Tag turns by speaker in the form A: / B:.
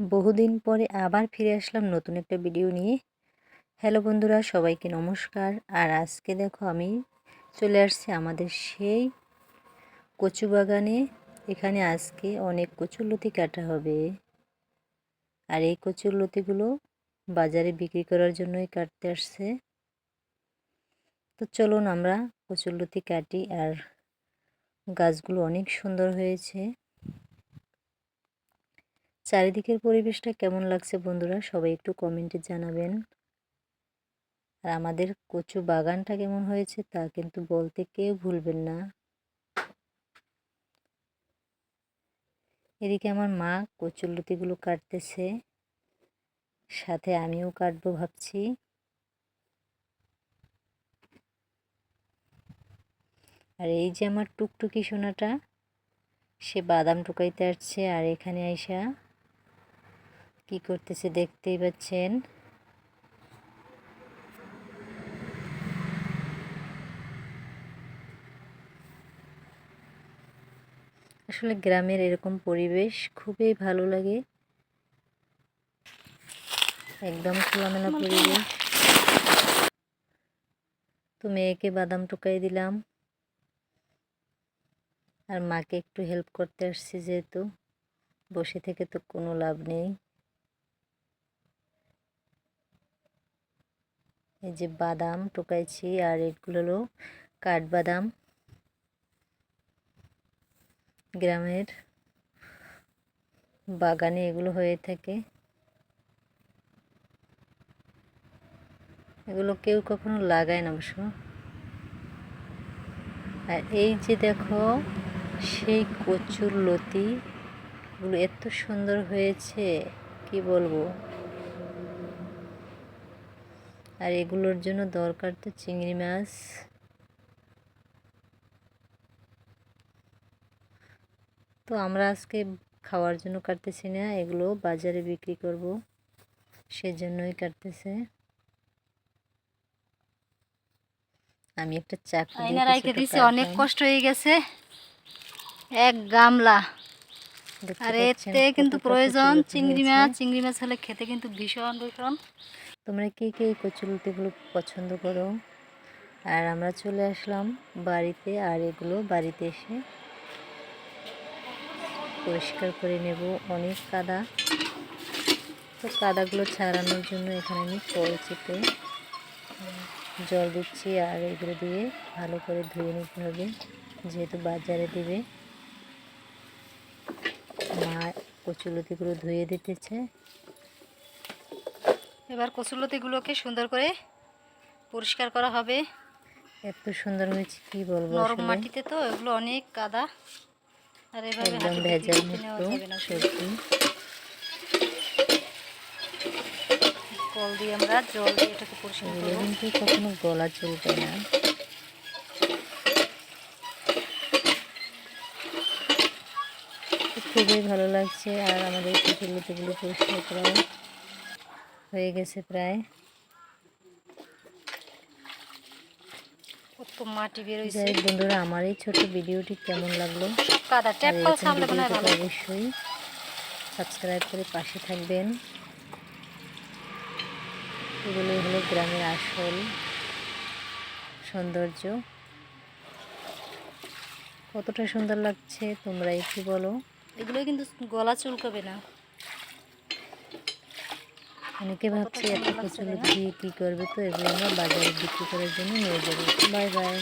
A: বহুদিন পরে আবার ফিরে আসলাম নতুন একটা ভিডিও নিয়ে। হ্যালো বন্ধুরা, সবাইকে নমস্কার। আর আজকে দেখো আমি চলে আসছি আমাদের সেই কচু বাগানে। এখানে আজকে অনেক কচুরলতি কাটা হবে, আর এই কচুরলতিগুলো বাজারে বিক্রি করার জন্যই কাটতে আসছে। তো চলুন আমরা কচুরলতি কাটি। আর গাছগুলো অনেক সুন্দর হয়েছে। চারিদিকের পরিবেশটা কেমন লাগছে বন্ধুরা, সবাই একটু কমেন্টে জানাবেন। আর আমাদের কচু বাগানটা কেমন হয়েছে তা কিন্তু বলতে কেউ ভুলবেন না। এদিকে আমার মা কচুরলতিগুলো কাটতেছে, সাথে আমিও কাটবো ভাবছি। আর এই যে আমার টুকটুকি সোনাটা, সে বাদাম টুকাইতে আসছে। আর এখানে আইসা কি করতেছে দেখতেই পাচ্ছেন। আসলে গ্রামের এরকম পরিবেশ খুবই ভালো লাগে, একদম খোলামেলা পরিবেশ। তো মেয়েকে বাদাম টুকাই দিলাম, আর মাকে একটু হেল্প করতে আসছি, যেহেতু বসে থেকে তো কোনো লাভ নেই। এই যে বাদাম টুকাইছি, আর এগুলো হলো কাঠবাদাম। গ্রামের বাগানে এগুলো হয়ে থাকে। এগুলো কেউ কখনো লাগায় না অবশ্য। আর এই যে দেখো সেই কচুরলতি এগুলো এত সুন্দর হয়েছে কি বলবো। আর এগুলোর জন্য দরকার তো চিংড়ি মাছ। তো আমরা আজকে খাওয়ার জন্য কাটতেছি না, এগুলো বাজারে বিক্রি করব, সেজন্যই কাটতেছে। আমি একটা চাকু দিয়ে
B: রাইখে দিছি, অনেক কষ্ট হয়ে গেছে। এক গামলা। আর এতে কিন্তু প্রয়োজন চিংড়ি মাছ। চিংড়ি মাছ হলে খেতে কিন্তু ভীষণ ভীষণ।
A: তোমরা কে কে এই কচুরলতিগুলো পছন্দ করো? আর আমরা চলে আসলাম বাড়িতে। আর এগুলো বাড়িতে এসে পরিষ্কার করে নেব। অনেক কাদা, তো কাদাগুলো ছাড়ানোর জন্য এখানে আমি কল চেপে জল দিচ্ছি। আর এগুলো দিয়ে ভালো করে ধুয়ে নিতে হবে, যেহেতু বাজারে দেবে। মা কচুরলতিগুলো ধুয়ে দিতেছে।
B: এবার কচুরলতিগুলোকে সুন্দর করে পরিষ্কার করা হবে।
A: এত সুন্দর হয়েছে কি বলবো,
B: নরম
A: আসলে
B: মাটিতে তো এগুলো অনেক কাদা। আর এভাবে
A: একদম
B: হাতে
A: ভেজাল
B: নেওয়া
A: মুক্ত
B: যাবে না।
A: সবজি।
B: কল দিয়ে আমরা জল দিয়ে এটাকে পরিষ্কার
A: এগুলো
B: করব।
A: কিন্তু কখনো গলা চলবে না। খুবই ভালো লাগছে। আর আমাদের কচুরলতিগুলো পরিষ্কার করা হয়ে গেছে প্রায়।
B: কত মাটি বের হয়েছে।
A: যাই বন্ধুরা, আমার এই ছোট ভিডিওটি কেমন লাগলো,
B: কাদা
A: আর
B: ট্যাপ করে
A: এরকম
B: ছাড়লে মনে
A: ভিডিও
B: হয়
A: পেতে
B: ভালো।
A: অবশ্যই সাবস্ক্রাইব করে পাশে থাকবেন। এগুলোই হলো গ্রামের আসল সৌন্দর্য। কতটা সুন্দর লাগছে তোমরা একটু বলো।
B: এগুলো কিন্তু গলা চুলকাবে না।
A: অনেকে ভাবছে এত
B: সুন্দর লাগছে, তাই
A: কচুরলতি
B: না?
A: দিয়ে কী করবে, তো এগুলো আমরা বাজারে বিক্রি করার জন্য নিয়ে যাবো। Bye bye.